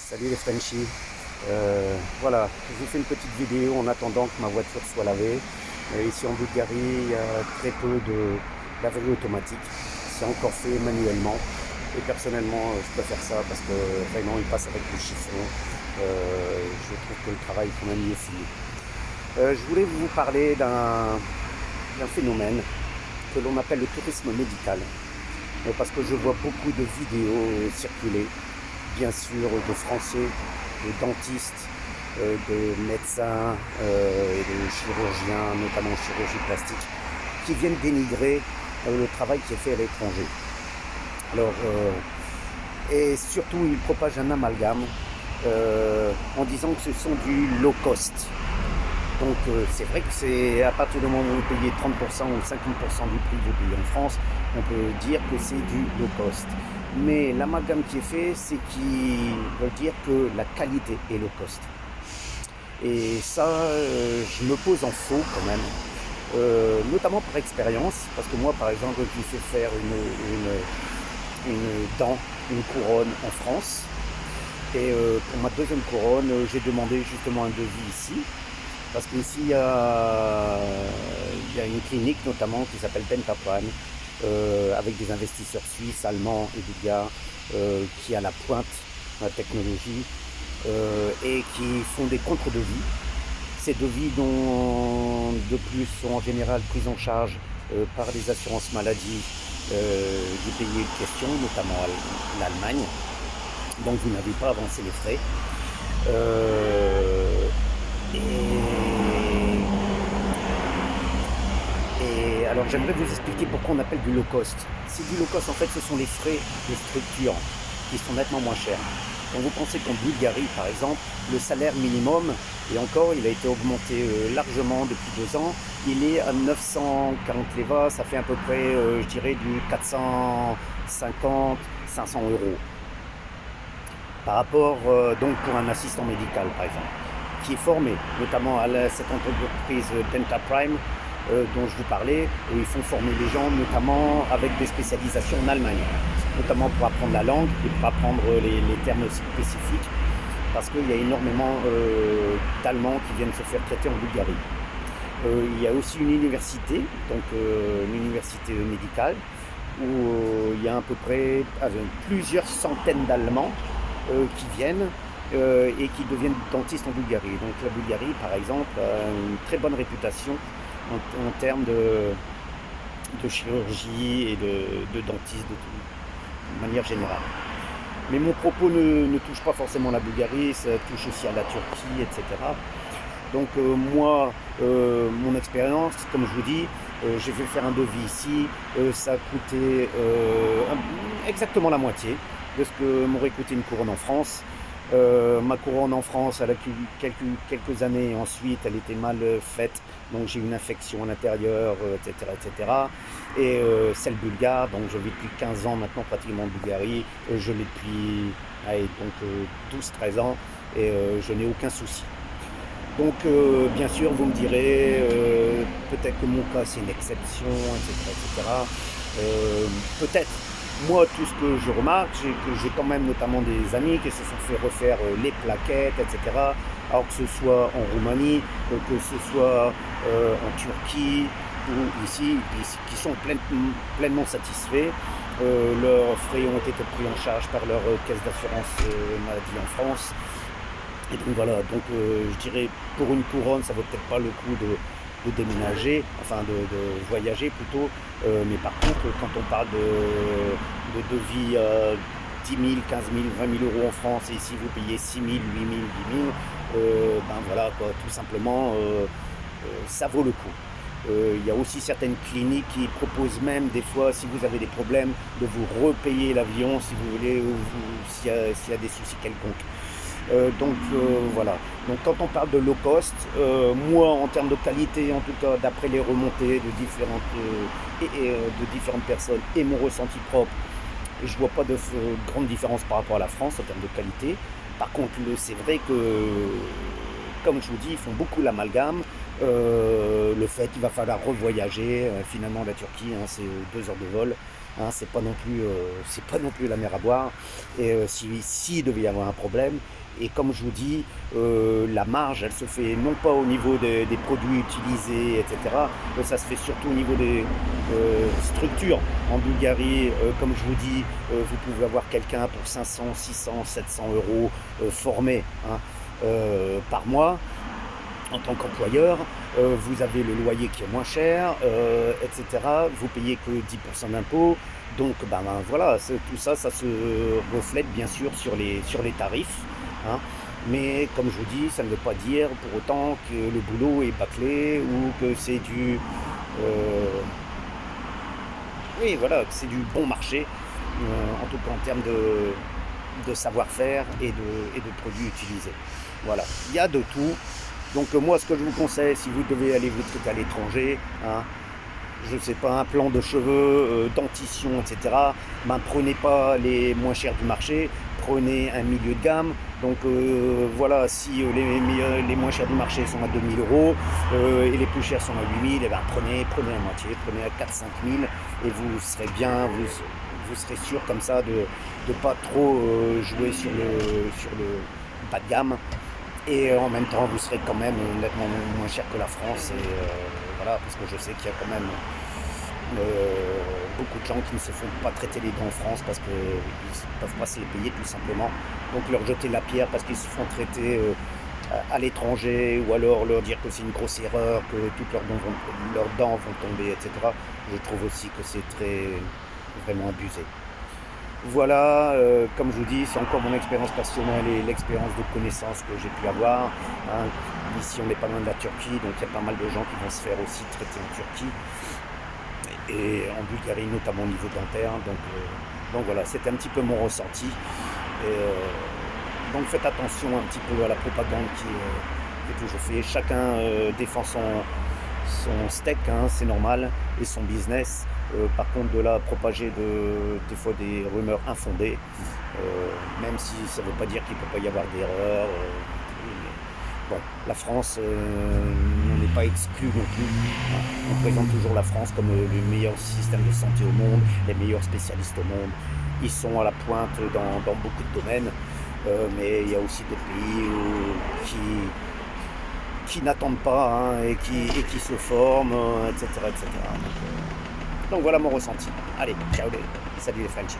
Salut les Frenchies. Voilà, je vous fais une petite vidéo en attendant que ma voiture soit lavée. Ici en Bulgarie, il y a très peu de laverie automatique. C'est encore fait manuellement. Et personnellement, je préfère ça parce que vraiment, il passe avec le chiffon. Je trouve que le travail est quand même mieux fini. Je voulais vous parler d'un phénomène que l'on appelle le tourisme médical. Parce que je vois beaucoup de vidéos circuler, bien sûr, de Français, de dentistes, de médecins et de chirurgiens, notamment en chirurgie plastique, qui viennent dénigrer le travail qui est fait à l'étranger. Alors, et surtout, ils propagent un amalgame en disant que ce sont du low cost. Donc c'est vrai que c'est à partir du moment où vous payez 30% ou 50% du prix que vous payez en France, on peut dire que c'est du low cost. Mais l'amalgame qui est fait, c'est qu'ils veulent dire que la qualité est low cost. Et ça, je me pose en faux quand même, notamment par expérience, parce que moi par exemple, je me fais faire une dent, une couronne en France. Et pour ma deuxième couronne, j'ai demandé justement un devis ici. Parce qu'ici, il y a une clinique notamment qui s'appelle Dentaprime, avec des investisseurs suisses, allemands et bulgares, qui est à la pointe de la technologie et qui font des contre-devis. Ces devis dont de plus sont en général pris en charge par les assurances maladie du pays en question, notamment l'Allemagne. Donc vous n'avez pas avancé les frais. Et alors j'aimerais vous expliquer pourquoi on appelle du low cost. C'est du low cost, en fait, ce sont les frais de structure qui sont nettement moins chers. Quand vous pensez qu'en Bulgarie, par exemple, le salaire minimum, et encore, il a été augmenté largement depuis 2 ans, il est à 940 leva, ça fait à peu près, je dirais, du 450, 500 euros. Par rapport, donc, pour un assistant médical, par exemple, qui est formé, notamment à cette entreprise Dentaprime, dont je vous parlais, où ils font former les gens, notamment avec des spécialisations en Allemagne, notamment pour apprendre la langue et pour apprendre les termes spécifiques, parce qu'il y a énormément d'Allemands qui viennent se faire traiter en Bulgarie. Il y a aussi une université, donc une université médicale, où il y a à peu près plusieurs centaines d'Allemands qui viennent et qui deviennent dentistes en Bulgarie. Donc la Bulgarie, par exemple, a une très bonne réputation en termes de chirurgie et de dentiste de manière générale. Mais mon propos ne touche pas forcément la Bulgarie, ça touche aussi à la Turquie, etc. Donc moi, mon expérience, comme je vous dis, j'ai fait faire un devis ici, ça a coûté exactement la moitié de ce que m'aurait coûté une couronne en France. Ma couronne en France, elle a quelques années, ensuite elle était mal faite, donc j'ai eu une infection à l'intérieur, etc., etc. Et celle bulgare, donc je vis depuis 15 ans maintenant pratiquement en Bulgarie, je l'ai depuis 12-13 ans, et je n'ai aucun souci. Donc bien sûr vous me direz, peut-être que mon cas c'est une exception, etc., etc. Peut-être. Moi, tout ce que je remarque, c'est que j'ai quand même notamment des amis qui se sont fait refaire les plaquettes, etc. Alors que ce soit en Roumanie, que ce soit en Turquie ou ici, qui sont pleinement satisfaits. Leurs frais ont été pris en charge par leur caisse d'assurance maladie en France. Et donc voilà, donc je dirais pour une couronne, ça vaut peut-être pas le coup de déménager, enfin de voyager plutôt. Mais par contre, quand on parle de devis 10 000, 15 000, 20 000 euros en France, et ici vous payez 6 000, 8 000, 10 000, ben voilà, quoi, tout simplement, ça vaut le coup. Il y a aussi certaines cliniques qui proposent même des fois, si vous avez des problèmes, de vous repayer l'avion si vous voulez, ou s'il y a des soucis quelconques. Donc voilà. Donc quand on parle de low cost, moi en termes de qualité, en tout cas d'après les remontées de différentes personnes et mon ressenti propre, je vois pas de grande différence par rapport à la France en termes de qualité. Par contre, c'est vrai que, comme je vous dis, ils font beaucoup l'amalgame. Le fait qu'il va falloir revoyager, finalement la Turquie, hein, c'est 2 heures de vol. hein, c'est pas non plus la mer à boire. Et si devait y avoir un problème, et comme je vous dis, la marge, elle se fait non pas au niveau des produits utilisés, etc., mais ça se fait surtout au niveau des structures. En Bulgarie, comme je vous dis, vous pouvez avoir quelqu'un pour 500, 600, 700 euros formé, hein, par mois en tant qu'employeur. Vous avez le loyer qui est moins cher, etc. Vous payez que 10% d'impôts. Donc voilà, tout ça, ça se reflète bien sûr sur les tarifs, hein. Mais comme je vous dis, ça ne veut pas dire pour autant que le boulot est bâclé ou que c'est oui, voilà, que c'est du bon marché, en tout cas en termes de savoir-faire et de produits utilisés. Voilà, il y a de tout. Donc moi, ce que je vous conseille, si vous devez aller vous trucs à l'étranger, hein, je ne sais pas, un plan de cheveux, dentition, etc. Ben, prenez pas les moins chers du marché, prenez un milieu de gamme. Donc voilà, si les moins chers du marché sont à 2000 euros et les plus chers sont à 8000, et ben prenez la moitié, prenez à 4-5 000 et vous serez bien, vous serez sûr comme ça de ne pas trop jouer sur le bas de gamme. Et en même temps, vous serez quand même nettement moins cher que la France. Et voilà, parce que je sais qu'il y a quand même beaucoup de gens qui ne se font pas traiter les dents en France parce qu'ils ne peuvent pas se les payer tout simplement. Donc leur jeter la pierre parce qu'ils se font traiter à l'étranger, ou alors leur dire que c'est une grosse erreur, que toutes leurs dents vont tomber, etc. Je trouve aussi que c'est vraiment abusé. Voilà, comme je vous dis, c'est encore mon expérience personnelle et l'expérience de connaissances que j'ai pu avoir, hein. Ici, on n'est pas loin de la Turquie, donc il y a pas mal de gens qui vont se faire aussi traiter en Turquie et en Bulgarie, notamment au niveau dentaire. Donc voilà, c'était un petit peu mon ressenti. Et, donc faites attention un petit peu à la propagande qui est toujours faite. Chacun défend son steak, hein, c'est normal, et son business. Par contre, de là à propager des fois des rumeurs infondées, même si ça ne veut pas dire qu'il ne peut pas y avoir d'erreurs. Bon, la France n'en est pas exclue non plus, hein. On présente toujours la France comme le meilleur système de santé au monde, les meilleurs spécialistes au monde. Ils sont à la pointe dans beaucoup de domaines, mais il y a aussi d'autres pays qui n'attendent pas, hein, et qui se forment, etc. etc. Donc voilà mon ressenti. Allez, ciao, salut les Frenchies.